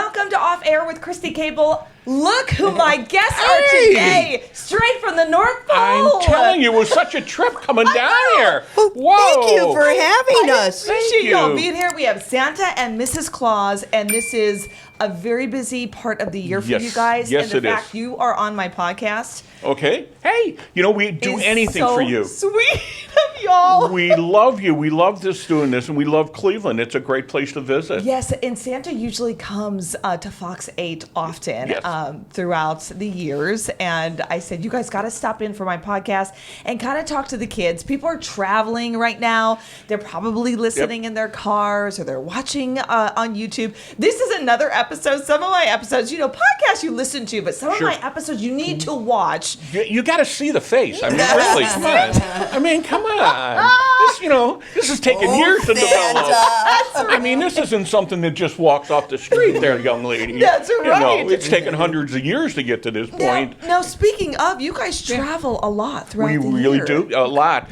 Welcome to Off Air with Christy Cable. Look who my guests are today, straight from the North Pole. I'm telling you, it was such a trip coming down here. Well, Whoa. thank you for having us. Appreciate you. y'all being here. We have Santa and Mrs. Claus, and this is a very busy part of the year for you guys. Yes, and the it fact is. you are on my podcast. Okay. Hey, we do is anything so for you. Sweet of y'all. We love you. We love doing this, and we love Cleveland. It's a great place to visit. Yes, and Santa usually comes to Fox 8 often Yes. Throughout the years. And I said, you guys got to stop in for my podcast and kind of talk to the kids. People are traveling right now. They're probably listening in their cars or they're watching on YouTube. This is another episode. Some of my episodes, podcasts you listen to, but some of my episodes you need to watch. You got to see the face. I mean, really, come on. Come on. This is taking years to develop. I mean, this isn't something that just walks off the street there, young lady. That's right. It's taken hundreds of years to get to this point. Now, speaking of, you guys travel a lot throughout the year. We really do, a lot.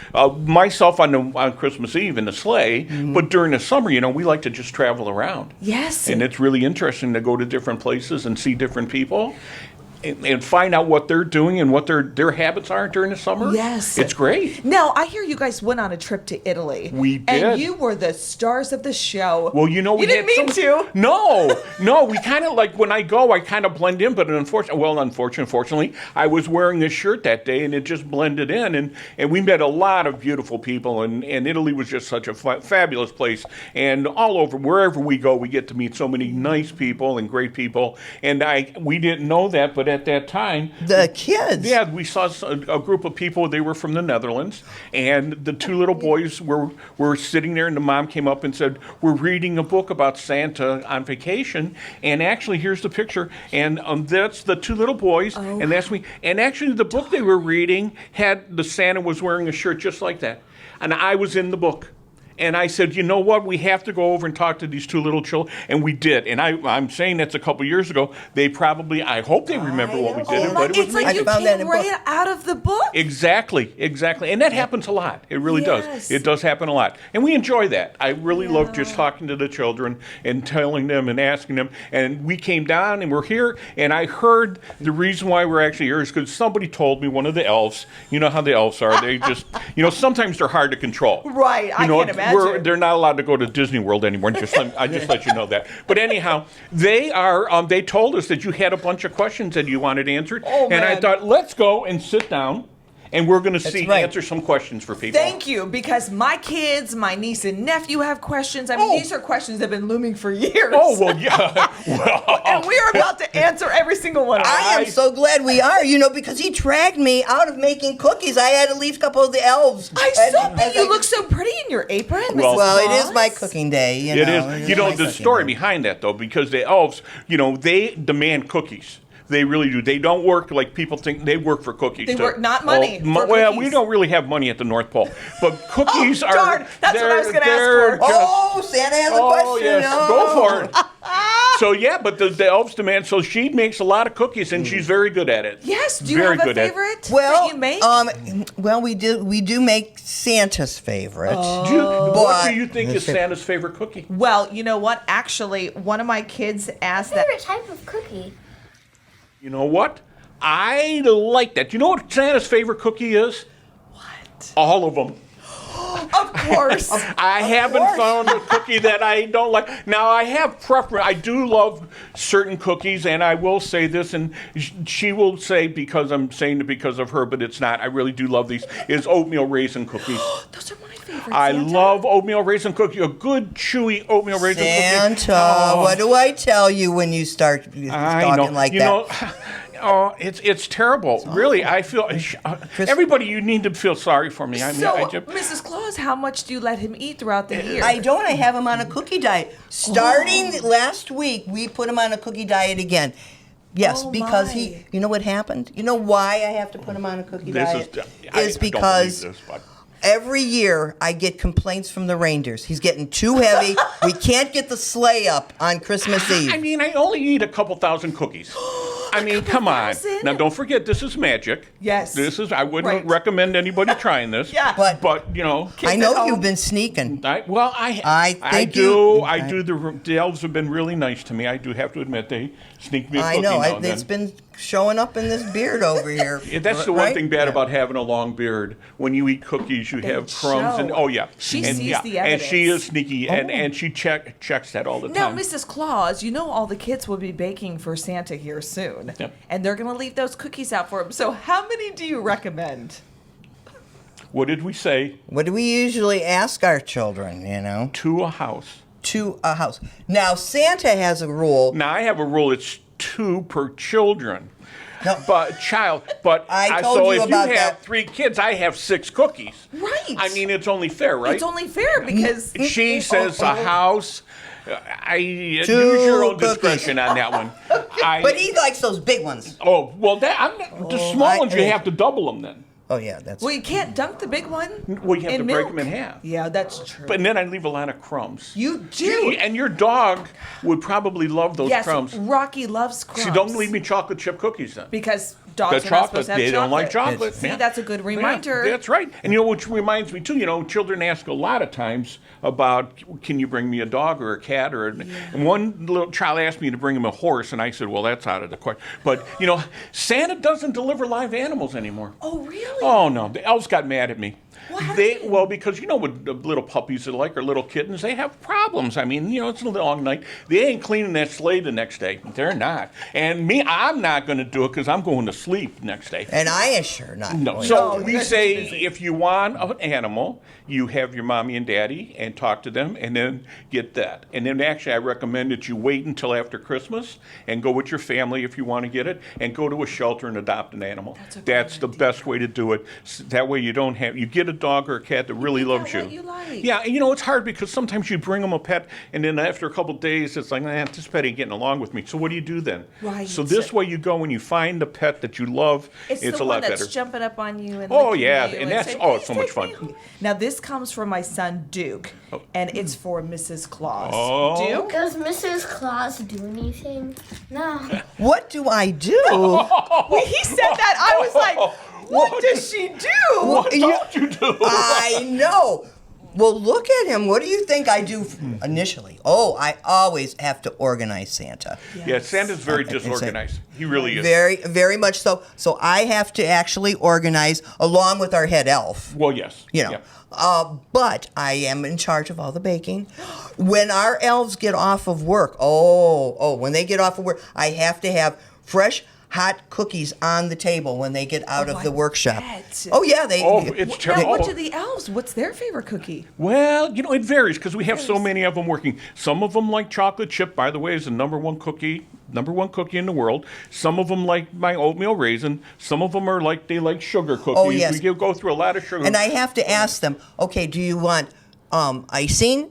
Myself on Christmas Eve in the sleigh, but during the summer, we like to just travel around. Yes. And it's really interesting to go to different places and see different people. And find out what they're doing and what their habits are during the summer. Yes. It's great. Now, I hear you guys went on a trip to Italy. We did. And you were the stars of the show. Well, you we didn't mean to. No, we kind of when I go, I kind of blend in, but unfortunately, I was wearing this shirt that day and it just blended in. And we met a lot of beautiful people, and Italy was just such a fabulous place. And all over, wherever we go, we get to meet so many nice people and great people. And we didn't know that, but at that time, The kids. yeah, we saw a group of people. They were from the Netherlands, and the two little boys were sitting there, and the mom came up and said, "We're reading a book about Santa on vacation." And actually, here's the picture, and that's the two little boys, and that's me. And actually, the book they were reading had the Santa was wearing a shirt just like that, and I was in the book. And I said, you know what? We have to go over and talk to these two little children. And we did. And I'm saying that's a couple years ago. They probably, I hope they remember what we did. But it was It's like I you found that in came a book. right out of the book. Exactly. And that happens a lot. It really Yes. does. It does happen a lot. And we enjoy that. I really love just talking to the children and telling them and asking them. And we came down and we're here. And I heard the reason why we're actually here is because somebody told me, one of the elves, you know how the elves are. They just, sometimes they're hard to control. Right. I can't imagine. They're not allowed to go to Disney World anymore. I just let you know that. But anyhow, they are. They told us that you had a bunch of questions that you wanted answered, and I man. thought, let's go and sit down, and we're going to right. answer some questions for people. Thank you, because my kids, my niece and nephew have questions. I mean, these are questions that have been looming for years. Oh well, yeah. And we are about to answer every single one of them. I am so glad we are, because he dragged me out of making cookies. I had to leave a couple of the elves. I saw that you look so pretty in your apron, Well- Mrs. Well, it Claus. is my cooking day. It is. It's my The cooking story day. behind that, though, because the elves, they demand cookies. They really do. They don't work like people think. They work for cookies. They too. work not money, for well, cookies. we don't really have money at the North Pole, but cookies are. darn. That's what I was gonna ask they're for. just- Oh, Santa has a question. yes, Oh. go for it. So yeah, but the elves demand. So she makes a lot of cookies, and she's very good at it. Yes, do you Very have a good at it. favorite Well, that you make? we do make Santa's favorite. What But- do you think is Santa's favorite cookie? Well, you know what? Actually, one of my kids asked that. Favorite type of cookie? You know what? I like that. You know what Santa's favorite cookie is? What? All of them. Of course. I haven't found a cookie that I don't like. Now, I have preference. I do love certain cookies, and I will say this, and she will say because I'm saying it because of her, but it's not. I really do love these, is oatmeal raisin cookies. Those are my favorites. I Santa. love oatmeal raisin cookie, a good chewy oatmeal raisin cookie. Santa, what do I tell you when you start talking like that? Oh, it's terrible. Really, I feel everybody. You need to feel sorry for me. I mean, So, I just, Mrs. Claus, how much do you let him eat throughout the year? I don't. I have him on a cookie diet. Starting last week, we put him on a cookie diet again. Yes, Oh, because my. he. You know what happened? You know why I have to put him on a cookie diet? I Is don't because believe this, but- every year I get complaints from the reindeers. He's getting too heavy. We can't get the sleigh up on Christmas Eve. I mean, I only eat a couple thousand cookies. I mean, come on. $2,000? Now, don't forget, this is magic. Yes. I wouldn't Right. recommend anybody trying this. Yeah. But you know. I at know home. you've been sneaking. I think do. you- I do. The elves have been really nice to me. I do have to admit, they sneak me a I cookie know. now and It's then. been showing up in this beard over here. Yeah, that's the one right? thing bad Yeah. about having a long beard. When you eat cookies, you have crumbs, and show. yeah, She and, sees yeah, the and she evidence. is sneaky, and she checks that all the Now, time. Mrs. Claus, you know all the kids will be baking for Santa here soon. Yep. And they're going to leave those cookies out for him. So how many do you recommend? What did we say? What do we usually ask our children, To a house. To a house. Now, Santa has a rule. Now I have a rule. It's 2 per children. No. But child, I told so you if about you have that. 3 kids, I have 6 cookies. Right. I mean, it's only fair, right? It's only fair because She says a house. I use 2 your own cookies. discretion on that one. But he likes those big ones. Oh well, the small ones you have to double them then. Oh, yeah, that's. well, you can't dunk the big one. Well, you have to break milk. them in half. Yeah, that's true. But then I leave a lot of crumbs. you do. And your dog would probably love those Yes, crumbs. Rocky loves crumbs. See, don't leave me chocolate chip cookies then. Because The dogs are not chocolate, supposed to have they don't like chocolate. See, Yeah. that's a good reminder. Yeah, that's right. And which reminds me too, children ask a lot of times about, can you bring me a dog or a cat and one little child asked me to bring him a horse, and I said, well, that's out of the question. But Santa doesn't deliver live animals anymore. Oh, really? Oh no, the elves got mad at me. What happened? Well, because what the little puppies are like, or little kittens, they have problems. I mean, it's a long night. They ain't cleaning that sleigh the next day. They're not. And me, I'm not going to do it because I'm going to sleep next day. And I am sure not. No. going So to. we say if you want an animal, you have your mommy and daddy and talk to them and then get that. And then actually I recommend that you wait until after Christmas and go with your family if you want to get it and go to a shelter and adopt an animal. That's the best way to do it. That way you get a dog or a cat that really loves you. What you like. Yeah, and it's hard because sometimes you bring them a pet and then after a couple of days it's like, this pet ain't getting along with me. So what do you do then? Right. So this way you go and you find the pet that you love. It's a the lot one that's better. jumping up on you and Oh, licking yeah, you and that's- saying, oh, it's so "Please much take fun." me home." Now this comes from my son Duke, and it's for Mrs. Claus. Oh. Duke, Does Mrs. Claus do anything? No. What do I do? when he said that, I was like, "What does she do?" What don't you do? I know. Well, look at him. What do you think I do initially? Oh, I always have to organize Santa. Yeah, Santa's very It's a- disorganized. He really is. Very, very much so. So I have to actually organize along with our head elf. Well, yes. Yeah. But I am in charge of all the baking. When our elves get off of work, when they get off of work, I have to have fresh, hot cookies on the table when they get out of I the workshop. bet. Oh yeah, they. Oh, it's Now, terrible. what do the elves? What's their favorite cookie? Well, it varies because we have so many of them working. Some of them like chocolate chip, by the way, is the number one cookie in the world. Some of them like my oatmeal raisin. Some of them are they like sugar cookies. Oh, yes. We go through a lot of sugar. And I have to ask them, okay, do you want icing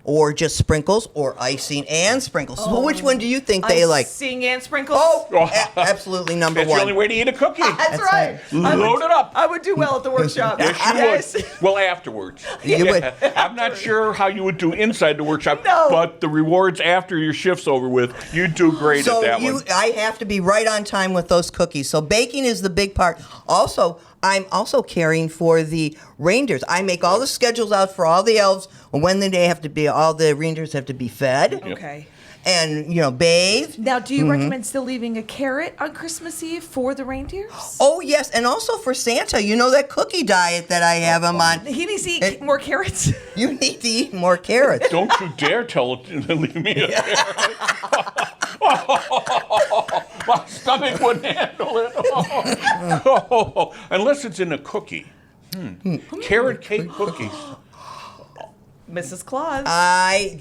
or just sprinkles or icing and sprinkles? So which one do you think they like? Icing and sprinkles. Oh, absolutely number That's one. the only way to eat a cookie. That's right. Load it up. I would do well at the workshop. Yes, you would. Well, afterwards. You would. I'm not sure how you would do inside the workshop, No. but the rewards after your shift's over with, you do great So at that one. I have to be right on time with those cookies. So baking is the big part. Also, I'm also caring for the reindeers. I make all the schedules out for all the elves when all the reindeers have to be fed Okay. and bathed. Now, do you recommend still leaving a carrot on Christmas Eve for the reindeers? Oh yes, and also for Santa, that cookie diet that I have him on. He needs to eat more carrots. You need to eat more carrots. Don't you dare tell it to leave me a carrot. My stomach wouldn't handle it. Unless it's in a cookie. Carrot cake cookies. Mrs. Claus.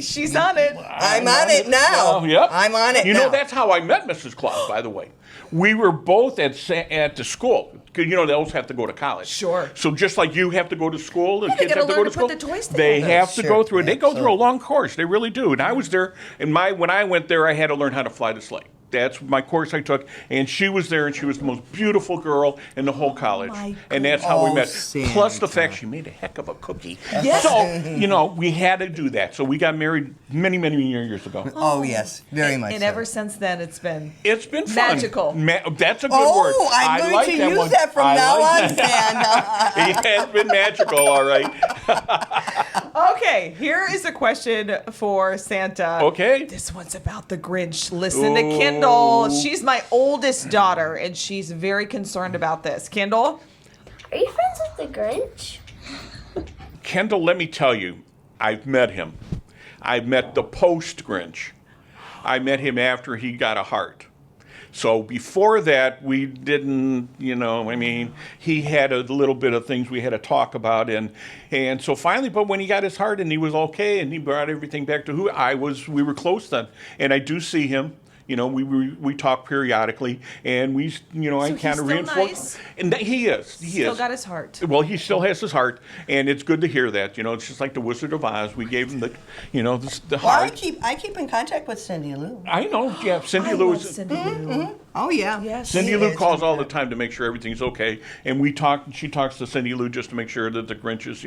She's on it. I'm on it now. Oh, yep. I'm on it now. That's how I met Mrs. Claus, by the way. We were both at the school. Because, the elves have to go to college. Sure. So just like you have to go to school, the they kids gotta have to go learn to to school. put the toys They together. have to Sure. go through it. They go through a Absolutely. long course. They really do. And I was there, and when I went there, I had to learn how to fly the sleigh. That's my course I took, and she was there, and she was the most beautiful girl in the whole college. my And that's how we met. Santa. Plus the fact she made a heck of a cookie. Yes. So, we had to do that. So we got married many, many years ago. Oh, yes, very much And so. ever since then, it's been It's been fun. Magical. That's a good word. Oh, I'm I going like to that use one. that from I now like on, that. Santa. It has been magical, all right. Okay, here is a question for Santa. Okay. This one's about the Grinch. Listen to Kendall. She's my oldest daughter, and she's very concerned about this. Kendall? Are you friends with the Grinch? Kendall, let me tell you, I've met him. I've met the post-Grinch. I met him after he got a heart. So before that, we didn't, he had a little bit of things we had to talk about. And so finally, but when he got his heart and he was okay and he brought everything back to who I was, we were close then. And I do see him. We talk periodically, and I he's kind of still reinforce. nice? And he is. Still got his heart. Well, he still has his heart, and it's good to hear that. It's just like the Wizard of Oz. We gave him the Well, heart. I keep in contact with Cindy Lou. I know, yeah. Cindy I Lou love is. Cindy Lou. Oh, yeah. Yes. Cindy She Lou is. calls all the time to make sure everything's okay, and she talks to Cindy Lou just to make sure that the Grinch is,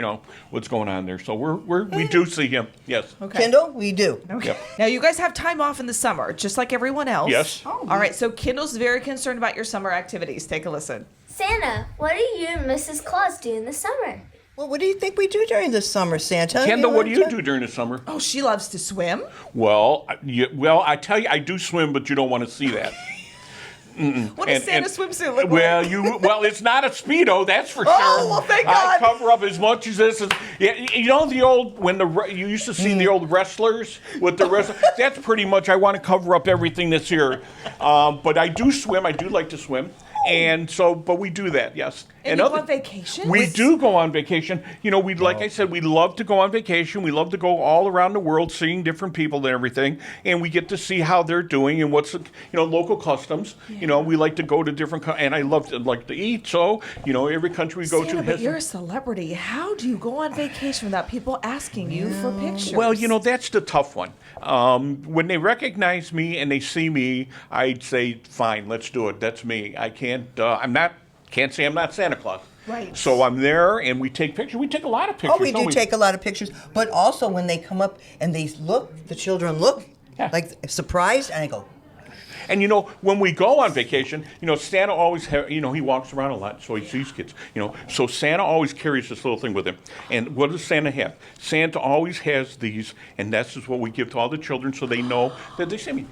what's going on there. So we do see him. Yes. Okay. Kendall, we do. Okay. Yep. Now, you guys have time off in the summer, just like everyone else. Yes. All right, so Kendall's very concerned about your summer activities. Take a listen. Santa, what do you and Mrs. Claus do in the summer? Well, what do you think we do during the summer, Santa? Kendall, what do you like to- do during the summer? Oh, she loves to swim. Well, I tell you, I do swim, but you don't want to see that. What does Santa's swimsuit look Well, like? well, it's not a Speedo, that's for sure. Oh, well, thank I God. cover up as much as this is. The old you used to see the old wrestlers with the wrestlers. That's pretty much. I want to cover up everything that's here, but I do swim. I do like to swim, and so, but we do that, yes. And you go on vacation? We do go on vacation. Like I said, we love to go on vacation. We love to go all around the world, seeing different people and everything, and we get to see how they're doing and what's local customs. We like to go to different, and I love to eat. So every country we go Santa, to but has. you're a celebrity. How do you go on vacation without people asking you for pictures? Well, that's the tough one. When they recognize me and they see me, I'd say, fine, let's do it. That's me. I can't. Can't say I'm not Santa Claus. Right. So I'm there, and we take pictures. We take a lot of pictures. Oh, we don't do take a lot of pictures, but also when they come up and they look, the children look like surprised, and I go, And when we go on vacation, Santa always he walks around a lot, so he sees kids. So Santa always carries this little thing with him. And what does Santa have? Santa always has these, and that's just what we give to all the children, so they know that they say,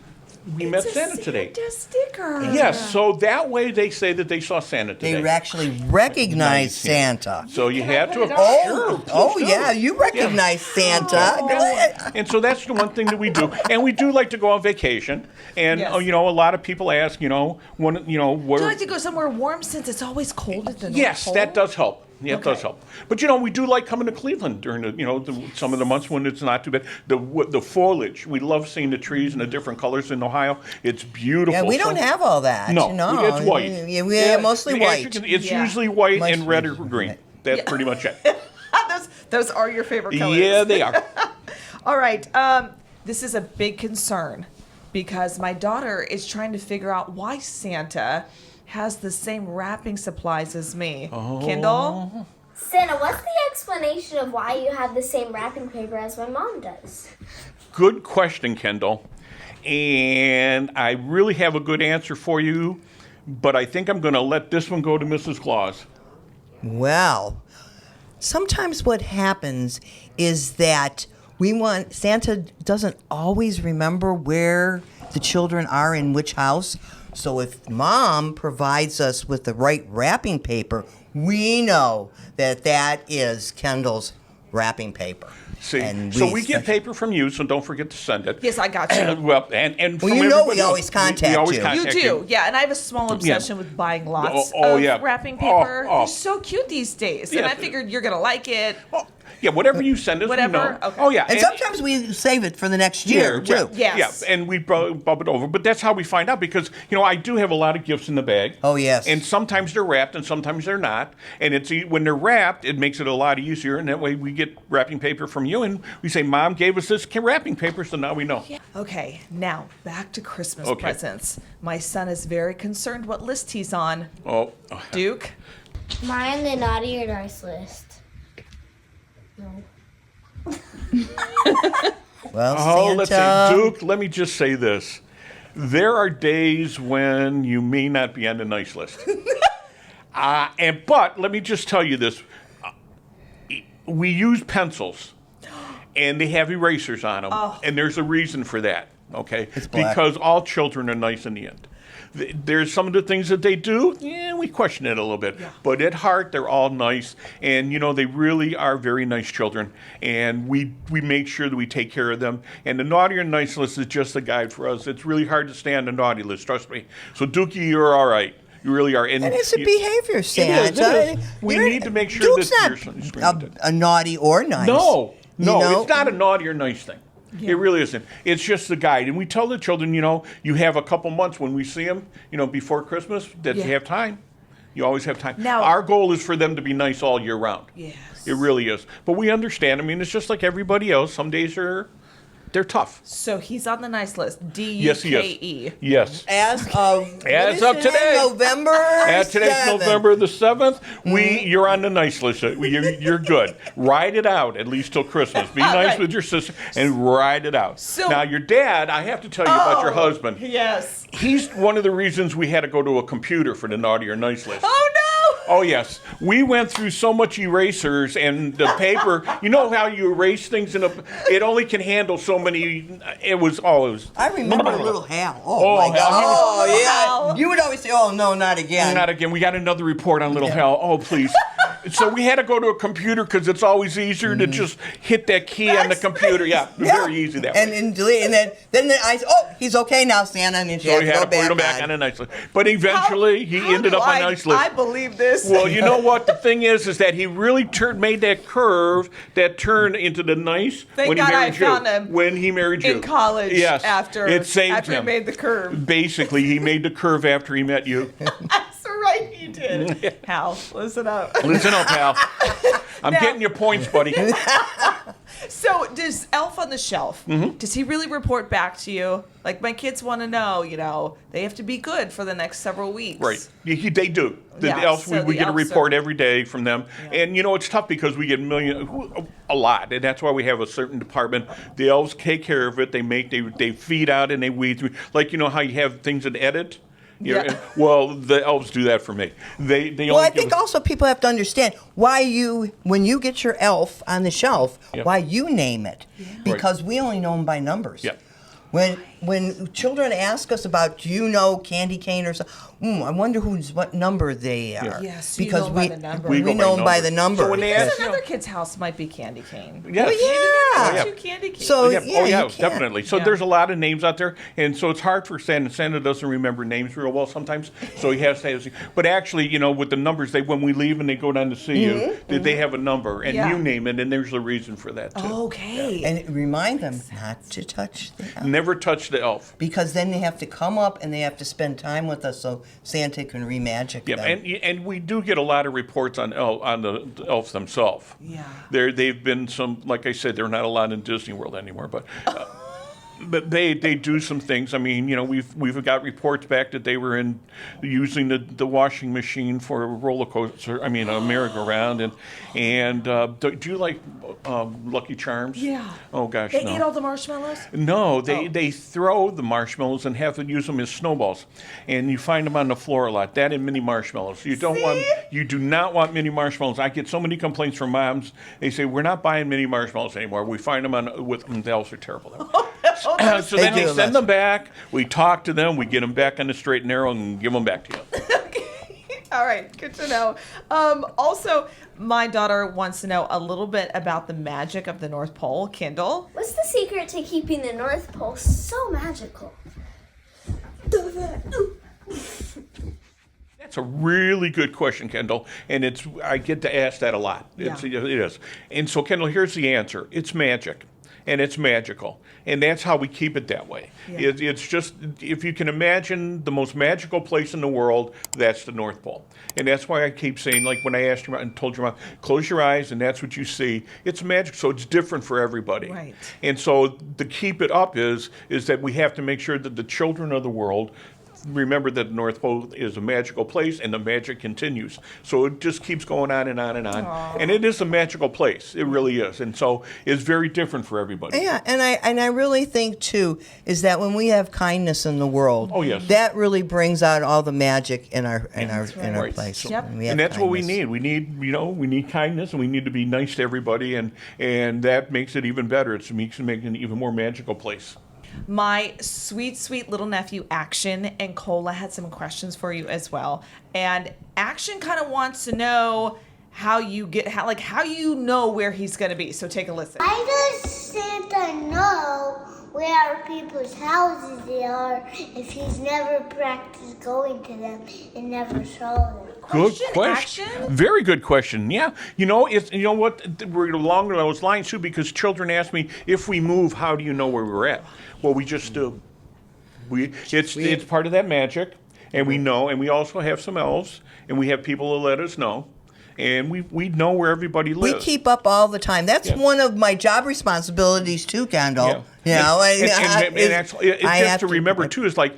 we met It's a Santa today. Santa sticker. Yes, so that way they say that they saw Santa today. they actually recognize Santa. So you have to. Oh, Sure. yeah, you recognize Santa. Go ahead. And so that's the one thing that we do, and we do like to go on vacation. And Yes. a lot of people ask, what, Do you like to go somewhere warm since it's always cold at the North Yes, Pole? that does help. Yeah, it does Okay. help. But we do like coming to Cleveland during some of the months when it's not too bad. The foliage, we love seeing the trees and the different colors in Ohio. It's beautiful. Yeah, we don't have all that. No, No, it's white. Yeah, we have mostly As white. you can- It's Yeah. usually white Much- and red or green. That's pretty much it. those are your favorite colors. Yeah, they are. All right. This is a big concern because my daughter is trying to figure out why Santa has the same wrapping supplies as me. Oh. Kendall? Santa, what's the explanation of why you have the same wrapping paper as my mom does? Good question, Kendall. And I really have a good answer for you, but I think I'm going to let this one go to Mrs. Claus. Well, sometimes what happens is that Santa doesn't always remember where the children are in which house. So if Mom provides us with the right wrapping paper, we know that is Kendall's wrapping paper. See, And so we get paper from you, so don't forget to send it. Yes, I got you. Well, and Well, from you know everybody we else. always contact we always you. You contact do, yeah, and I have a small obsession with buying lots of yeah. wrapping Oh, paper. oh. They're so cute these days, and Yes. I figured you're gonna like it. Oh, Yeah, whatever you send us, Whatever? we know. Okay. Oh, yeah. And sometimes we save it for the next year, too. Yes. Yeah, and we bump it over. But that's how we find out because, I do have a lot of gifts in the bag. Oh, yes. And sometimes they're wrapped and sometimes they're not. And when they're wrapped, it makes it a lot easier. And that way we get wrapping paper from you and we say, Mom gave us this wrapping paper, so now we know. Yeah. Okay, now back to Christmas Okay. presents. My son is very concerned what list he's on. Oh. Duke? Am I on the naughty or nice list? No. Well, Oh, Santa. let's see. Duke, let me just say this. There are days when you may not be on the nice list. But let me just tell you this. We use pencils, and they have erasers on them, and there's a reason for that, okay? It's black. Because all children are nice in the end. There's some of the things that they do, we question it a little bit. Yeah. But at heart, they're all nice. And, they really are very nice children. And we make sure that we take care of them. And the naughty or nice list is just a guide for us. It's really hard to stay on the naughty list, trust me. So, Dookie, you're all right. You really are. And it's a behavior, Santa. It is. We need to make sure Duke's that not your son a naughty or nice. No, You know? it's not a naughty or nice thing. It really isn't. It's just the guide. And we tell the children, you have a couple months when we see them, before Christmas, that you have time. You always have time. Now- Our goal is for them to be nice all year round. Yes. It really is. But we understand. I mean, it's just like everybody else. Some days they're tough. So he's on the nice list. Yes, he D-U-K-E. is. Yes. As of today. November. Today's 7th. November the 7th. You're on the nice list. You're good. Ride it out at least till Christmas. Be nice Right. with your sister and ride it out. So- now your dad, I have to tell you about your husband. Yes. He's one of the reasons we had to go to a computer for the naughty or nice list. Oh, no! Oh, yes. We went through so much erasers and the paper. You know how you erase things it only can handle so many. It was. I remember little Hal. Oh, My God. Hal. Oh, yeah. Hal. You would always say, oh, no, not again. Not again. We got another report on little Hal. Oh, please. So we had to go to a computer because it's always easier to just hit that key on the That's computer. Yeah, very easy that way. And delete. And then I said, oh, he's okay now, Santa. And then she So had he to had go to put him back on a nice list. But eventually, he ended up on a nice list. I believe this. Well, you know what? The thing is that he really made that curve, that turn into the nice Thank when he God I married you. found him When he married you. in college Yes. after it saved he him. made the curve. Basically, he made the curve after he met you. That's right, he did. Hal, listen up. Listen up, pal. I'm Now- getting your points, buddy. So, does Elf on the Shelf, does he really report back to you? Like, my kids want to know, they have to be good for the next several weeks. Right. They do. The Yeah, elves, so we the get a elves report are- every day from them. Yeah. And, it's tough because we get a lot. And that's why we have a certain department. The elves take care of it. They feed out and they weed through. Like, how you have things that edit? Yeah. Well, the elves do that for me. They Well, only I give think us- also people have to understand why when you get your elf on the shelf, Yeah. why you name it. Because we only know them by numbers. Yeah. When children ask us about, do you know candy cane or something, I wonder what number they are. Yes, you because know 'em by the number. we go know them by the number. number. So when they Because ask, another kid's house might be candy cane. yes. Well, yeah. Two candy cane. So, Yeah, yeah, oh, yeah, you can't. definitely. So Yeah. there's a lot of names out there, and so it's hard for Santa. Santa doesn't remember names real well sometimes, so he has to. But actually, with the numbers, when we leave and they go down to see you, they have a number, and Yeah. you name it, and there's a reason for that too. Okay. And remind them not to touch the elf. Never touch the elf. Because then they have to come up and they have to spend time with us so Santa can remagic Yeah, them. and we do get a lot of reports on the elves themselves. Yeah. They've been some, like I said, they're not allowed in Disney World anymore, but. But they do some things. I mean, we've got reports back that they were using the washing machine for a roller coaster. I mean, a merry-go-round. And do you like Lucky Charms? Yeah. Oh gosh, They no. eat all the marshmallows? No, they throw the marshmallows and have to use them as snowballs, and you find them on the floor a lot. That and mini marshmallows. You do not want mini marshmallows. I get so many complaints from moms. They say we're not buying mini marshmallows anymore. We find them the elves are terrible. So then They they do send less. them back. We talk to them. We get them back on the straight and narrow and give them back to you. All right, good to know. Also, my daughter wants to know a little bit about the magic of the North Pole. Kindle? What's the secret to keeping the North Pole so magical? That's a really good question, Kendall, and I get to ask that a lot. It is. And so, Kendall, here's the answer. It's magic, and it's magical, and that's how we keep it that way. Yeah. It's just, if you can imagine the most magical place in the world, that's the North Pole. And that's why I keep saying, like when I asked your mom and told your mom, close your eyes and that's what you see. It's magic, so it's different for everybody. Right. And so to keep it up is that we have to make sure that the children of the world remember that the North Pole is a magical place and the magic continues. So it just keeps going on and on and on. Aww. And it is a magical place. It really is. And so it's very different for everybody. Yeah, and I really think too is that when we have kindness in the world, Oh, yes. that really brings out all the magic in our Right. place. Yep. When we have And that's what we kindness. need. We need kindness, and we need to be nice to everybody, and that makes it even better. It makes it an even more magical place. My sweet, sweet little nephew, Action, and Cola had some questions for you as well. And Action kind of wants to know how you know where he's going to be. So take a listen. Why does Santa know where people's houses they are if he's never practiced going to them and never saw them? Good Question, question. Action? Very good question. Yeah. We're along those lines too, because children ask me, if we move, how do you know where we're at? Well, we just do. It's part of that magic, and we know, and we also have some elves, and we have people that let us know. And we know where everybody lives. We keep up all the time. That's Yeah. one of my job responsibilities too, Kendall. Yeah. You know, actually, I just have to remember too is like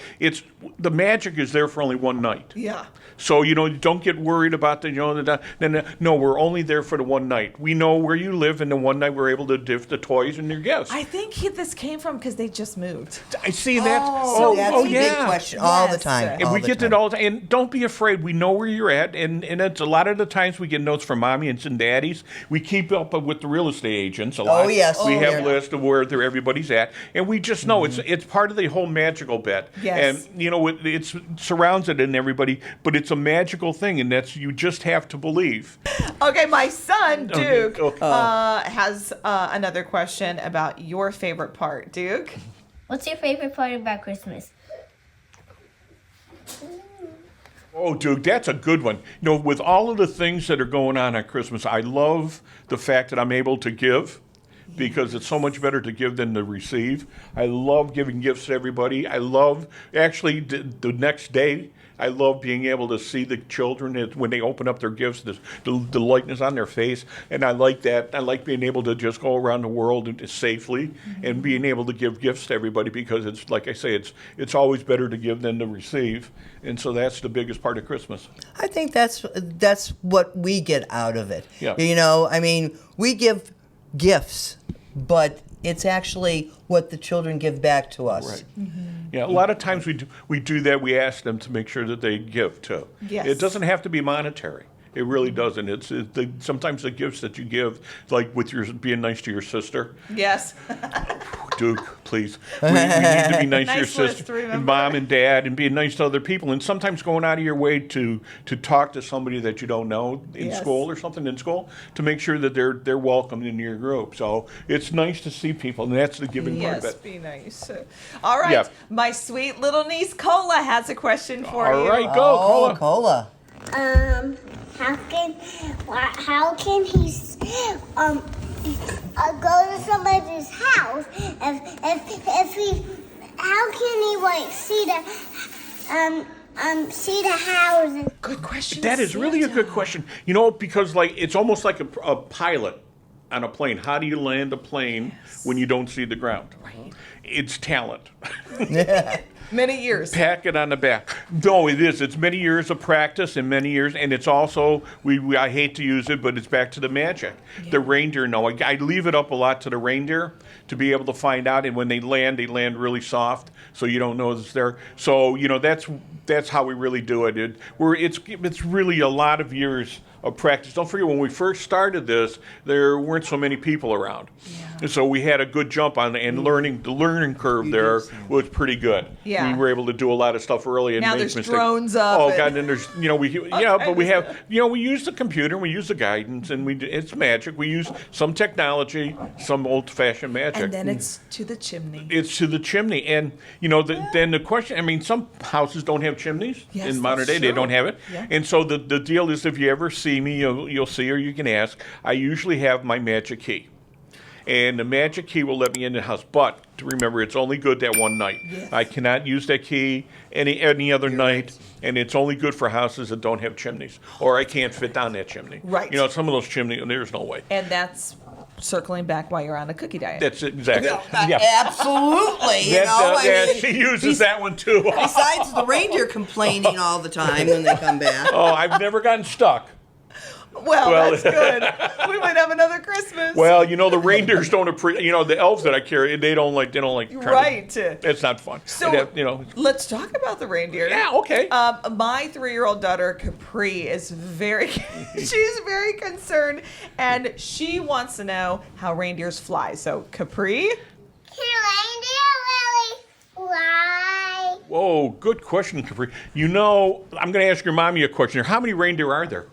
the magic is there for only one night. Yeah. So don't get worried about no, we're only there for the one night. We know where you live, and the one night we're able to gift the toys and your gifts. I think this came from because they just moved. I see that. So that's a big yeah. question all the Yes. time. And all we the get time. it all, and don't be afraid. We know where you're at, and it's a lot of the times we get notes from mommy and some daddies. We keep up with the real estate agents a lot. Oh, yes. we Oh, have yeah. a list of where everybody's at, and we just know it's part of the whole magical bit. Yes. And it surrounds it in everybody, but it's a magical thing, and that's you just have to believe. Okay, my son, Duke, Okay. has another question about your favorite part. Duke? What's your favorite part about Christmas? Oh, Duke, that's a good one. With all of the things that are going on Christmas, I love the fact that I'm able to give, because it's so much better to give than to receive. I love giving gifts to everybody. I love, actually, the next day, I love being able to see the children when they open up their gifts, the likeness on their face, and I like that. I like being able to just go around the world safely and being able to give gifts to everybody, because it's, like I say, it's always better to give than to receive, and so that's the biggest part of Christmas. I think that's what we get out of it. Yeah. I mean, we give gifts, but it's actually what the children give back to us. Right. Yeah, a lot of times we do that. We ask them to make sure that they give too. Yes. It doesn't have to be monetary. It really doesn't. Sometimes the gifts that you give, like with being nice to your sister. Yes. Duke, please. We need to be nice to your Nice list sister to remember. and mom and dad, and being nice to other people, and sometimes going out of your way to talk to somebody that you don't know in Yes. school or something in school, to make sure that they're welcomed in your group. So it's nice to see people, and that's the giving part of Yes, it. be nice. All right. Yeah. My sweet little niece, Cola, has a question for you. All right, go, Oh, Cola. cola. How can he go to somebody's house if he how can he like see the house? Good question. That is really a Santa. good question. Because it's almost like a pilot on a plane. How do you land a plane when you don't see the ground? Right. It's talent. Many years. Pack it on the back. No, it is. It's many years of practice and many years, and it's also I hate to use it, but it's back to the magic. Yeah. The reindeer know. I leave it up a lot to the reindeer to be able to find out, and when they land really soft, so you don't know it's there. So that's how we really do it. It's really a lot of years of practice. Don't forget, when we first started this, there weren't so many people around. Yeah. And so we had a good jump on, and the learning curve there was pretty good. Yes. Yeah. we were able to do a lot of stuff early and Now make there's mistakes. drones up Oh and- God, and there's but we have we use the computer, we use the guidance, and it's magic. We use some technology, some old-fashioned magic. And then it's to the chimney. It's to the chimney, and then the question. I mean, some houses don't have chimneys Yes, in modern that's day; they true. don't have it. Yeah. And so the deal is, if you ever see me, you'll see, or you can ask. I usually have my magic key, and the magic key will let me in the house. But to remember, it's only good that one night. Yes. I cannot use that key any other night, and it's only good for houses that don't have chimneys, or I can't fit down that chimney. Right. Some of those chimneys, there's no way. And that's circling back while you're on a cookie diet. That's it, exactly. Absolutely. She uses that one too. Besides the reindeer complaining all the time when they come back. Oh, I've never gotten stuck. well, Well- that's good. We might have another Christmas. Well, the reindeers don't appreciate. The elves that I carry, they don't like. Right. It's not fun. So let's talk about the reindeer. Yeah. Okay. My 3-year-old daughter Capri is she's very concerned, and she wants to know how reindeers fly. So Capri, Can reindeer really fly? Whoa, good question, Capri. I'm going to ask your mommy a question here. How many reindeer are there?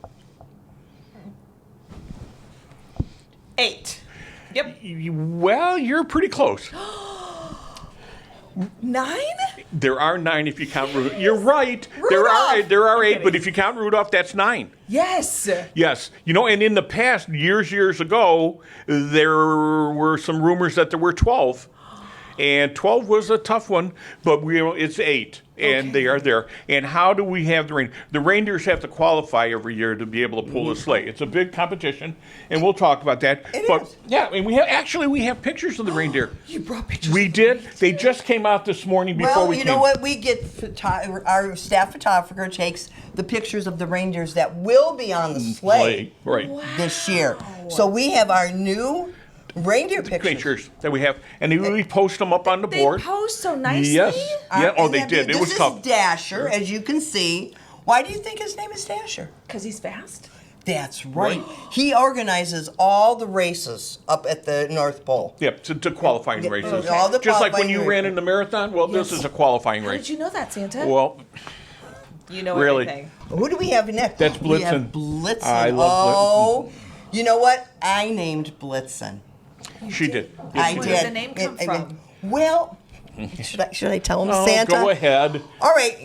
8. Yep. Well, you're pretty close. 9? There are 9 if you count Rudolph. You're right. Rudolph! There are I'm 8, but kidding. if you count Rudolph, that's 9. Yes. Yes. And in the past, years ago, there were some rumors that there were 12. And 12 was a tough one, but it's 8, and they are there. And how do we have the reindeer? The reindeers have to qualify every year to be able to pull the sleigh. It's a big competition, and we'll talk about that. It is. Yeah, and we have pictures of the reindeer. You brought pictures. We did. They just came out this morning before Well, we you came. know what? We get our staff photographer takes the pictures of the reindeers that will be on the sleigh Right. this year. So we have our new reindeer Pictures that we have, and we post them up on the They board. post so nicely. Yes. Yeah. Oh, And they then did. It this was is tough. Dasher, as you can see. Why do you think his name is Dasher? Because he's fast. That's right. He organizes all the races up at the North Pole. Yep, to qualifying races. All the Just like when qualifying you ran in the marathon. Well, this is a qualifying How race. did you know that, Santa? Well, You know really. everything. Who do we have next? That's We have Blitzen. Blitzen. I love You know what? I named Blitzen. she did. I Where did. did the name come from? Well, should I tell him Oh, Santa? go ahead. All right,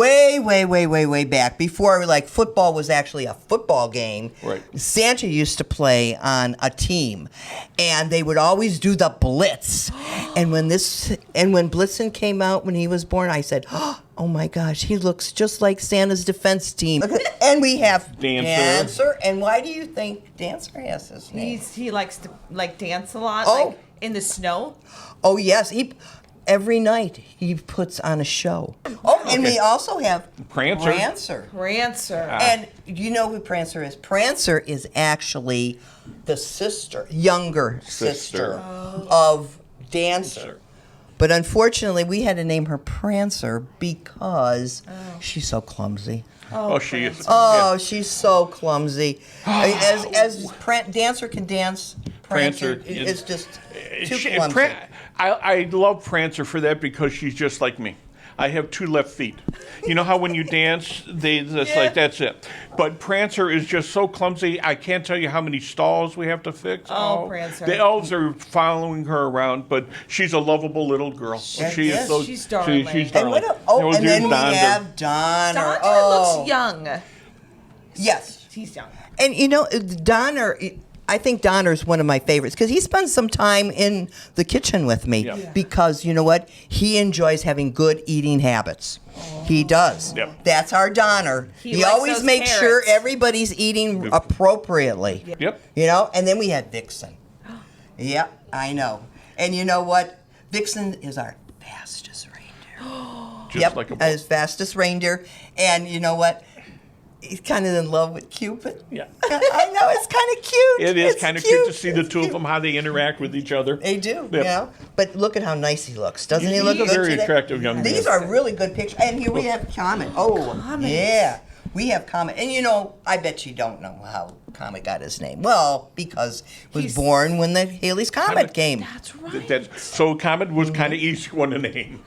way back before football was actually a football game. Right. Santa used to play on a team, and they would always do the blitz. and when Blitzen came out when he was born, I said, "Oh my gosh, he looks just like Santa's defense team." And we have Dancer. And why do you think Dancer has his name? He likes to dance a lot, Oh. like in the snow. Oh yes, every night he puts on a show. Oh, and we also have Prancer. Prancer. And you know who Prancer is? Prancer is actually the younger sister of Dancer. But unfortunately, we had to name her Prancer because she's so clumsy. Oh, she is. Oh, she's so clumsy. As Dancer can dance, Prancer Prancer is just too She- clumsy. I love Prancer for that because she's just like me. I have 2 left feet. You know how when you dance, that's it. But Prancer is just so clumsy. I can't tell you how many stalls we have to fix. Oh, Prancer. The elves are following her around, but she's a lovable little girl. She Yes, is so, she's darling. She's And, darling. and then we have Donner. Donner Oh. looks young. Yes. He's young. And Donner, I think Donner's one of my favorites because he spends some time in the kitchen with me Yeah. Yeah. because you know what? He enjoys having good eating habits. He does. Yep. That's our Donner. He He likes always those makes carrots. sure everybody's eating appropriately. Yep. And then we have Vixen. Yep, I know. And you know what? Vixen is our fastest reindeer. Just like a His fastest reindeer. And you know what? He's kind of in love with Cupid. Yeah. I know, it's kind of cute. It is It's kind of cute to see the It's two of cute. them, how they interact with each other. They do, Yep. But look at how nice he looks. Doesn't he He's look a good very today? attractive young man. These are really good pictures. And here we have Comet. Oh, Comet. yeah. we have Comet. And you know, I bet you don't know how Comet got his name. Well, because he was born when the Halley's Comet came. That's right. So Comet was kind of easy one to name.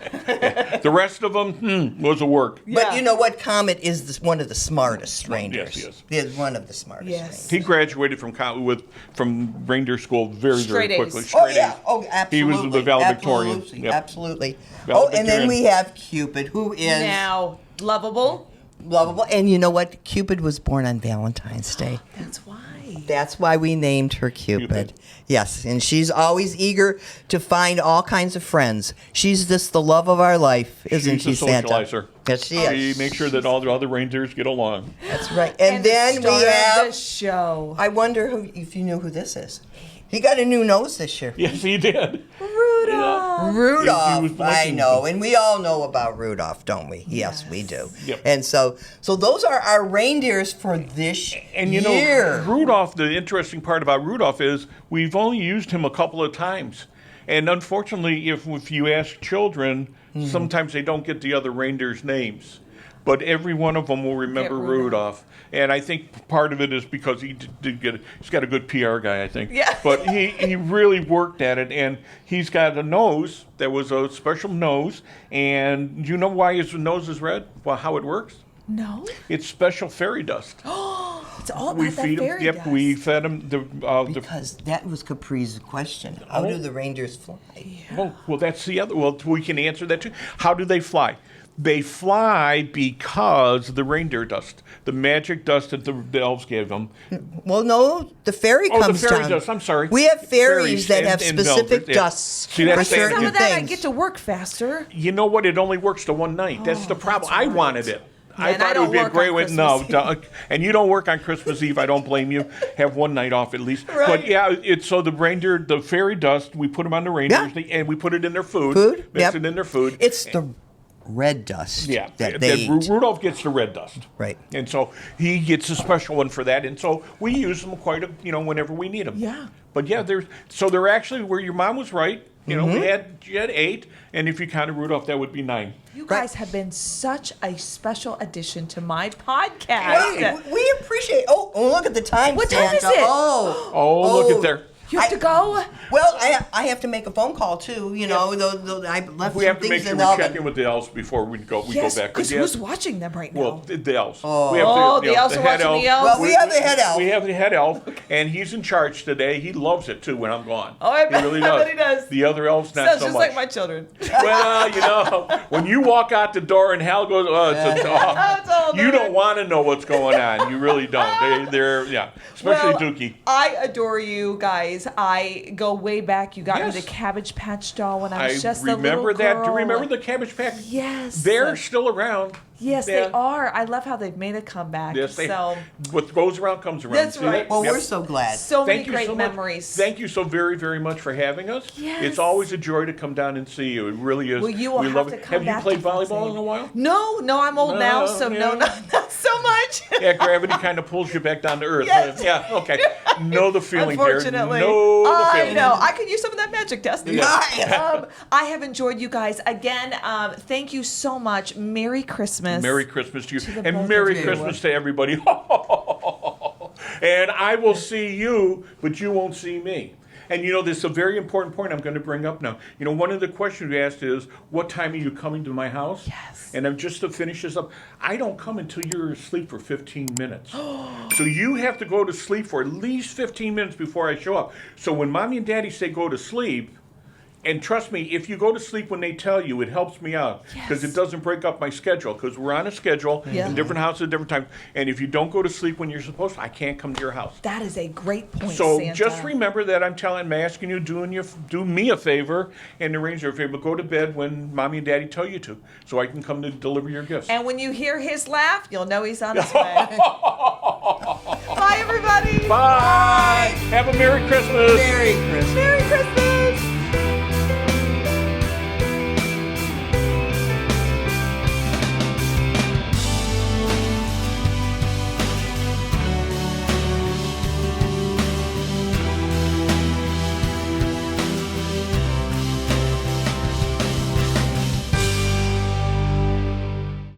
The rest of them was a work. Yeah. But you know what? Comet is one of the smartest reindeers. Yes, He is one of the smartest reindeers. He graduated from reindeer school very, Straight very A's. quickly. Oh, Straight yeah. A's. Oh, absolutely. He was the valedictorian. Absolutely. Yep. Absolutely. Oh, and then Valedictorian. we have Cupid, who is Now, lovable. lovable. And you know what? Cupid was born on Valentine's Day. That's why. That's why we named her Cupid. Cupid. Yes, and she's always eager to find all kinds of friends. She's just the love of our life, isn't She's she, a Santa? socializer. Yes, she She is. makes sure that all the other reindeers get along. That's right. And then the we star of have. the show. I wonder if you knew who this is. He got a new nose this year. Yes, he did. Rudolph. Rudolph, He was I looking- know, and we all know about Rudolph, don't we? Yes, we do. Yep. And so those are our reindeers for this And you year. know, Rudolph, the interesting part about Rudolph is we've only used him a couple of times. And unfortunately, if you ask children, sometimes they don't get the other reindeers' names. But every one of them will remember Rudolph. And I think part of it is because he's got a good PR guy, I think. Yeah. But he really worked at it. And he's got a nose that was a special nose. And you know why his nose is red? Well, how it works? No. It's special fairy dust. It's all about We that feed him. fairy Yep, dust. we fed him the. Because that was Capri's question. How do the reindeers fly? Well, that's the other. Well, we can answer that too. How do they fly? They fly because of the reindeer dust, the magic dust that the elves gave them. Well, no, the fairy Oh, the comes fairy down. dust. I'm sorry. We have fairies that and- have and specific velvet, yeah. dusts See, that's for the- certain Some of that I things. get to work faster. You know what? It only works to one night. That's the problem. I wanted it. I and I thought it don't would be a work great on way. Christmas No, Eve. and you don't work on Christmas Eve. I don't blame you. Have one night off at least. Right. But yeah, it's so the reindeer, the fairy dust. We put them on the reindeers, and we put it in their food. Mix Yep. it in their food. It's the red dust Yeah, that they eat. Rudolph gets the red dust, Right. And so he gets a special one for that, and so we use them whenever we need them. Yeah. But yeah, they're actually where your mom was right. You know, Mm-hmm. you had 8, and if you counted Rudolph, that would be 9. You guys have been such a special addition to my podcast. Hey, we appreciate. Oh, look at the time. What time is Santa. it? Oh, look at there. You have to go? Well, I have to make a phone call too. You know, I left We some have to things make sure in we the check oven. in with the elves before we go. We Yes, go back. because who's watching them right now? Well, the elves. Oh. We have Oh, the elves are head watching the elf. elves? Well, we have the head elf. We have the head elf, and he's in charge today. He loves it too when I'm gone. Oh, I bet- he really I does. bet he does. The other elves not Sounds so just much. like my children. Well, you know, when you walk out the door and Hal goes, it's all you good. don't want to know what's going on. You really don't. They're especially Well, Dookie. I adore you guys. I go way back. You got me Yes. the Cabbage Patch doll when I was I just a little remember that. Do girl. you remember the Cabbage Patch? Yes. They're still around. Yes, Yeah. they are. I love how they've made a comeback. Yes, they. So, What goes around comes around. That's See right. that? Well, Yep. we're so glad. so many Thank you great so much. memories. Thank you so very, very much for having us. Yes. It's always a joy to come down and see you. It really is. Well, you will we have love to it. come Have you back played to volleyball Fuzzy. in a while? No, I'm old now, so yeah. no, not so much. Yeah, gravity kind of pulls you back down to earth. Yes. Yeah, okay. Know the feeling, dear. Unfortunately, Know the I feeling. know. I could use some of that magic dust. Nice. I have enjoyed you guys again. Thank you so much. Merry Christmas. Merry Christmas to you. To the both And of Merry you. Christmas to everybody. And I will see you, but you won't see me. And you know, this is a very important point I'm going to bring up now. You know, one of the questions you asked is, what time are you coming to my house? Yes. And I'm just to finish this up, I don't come until you're asleep for 15 minutes. So you have to go to sleep for at least 15 minutes before I show up. So when Mommy and Daddy say go to sleep, and trust me, if you go to sleep when they tell you, it helps me out because Yes. it doesn't break up my schedule because we're on a schedule Yeah. in different houses at different times. And if you don't go to sleep when you're supposed to, I can't come to your house. That is a great point, So Santa. just remember that I'm asking you, do me a favor and arrange your favor. Go to bed when Mommy and Daddy tell you to, so I can come to deliver your gifts. And when you hear his laugh, you'll know he's on his way. Bye, everybody. Bye. Have a Merry Christmas. Merry Christmas. Merry Christmas.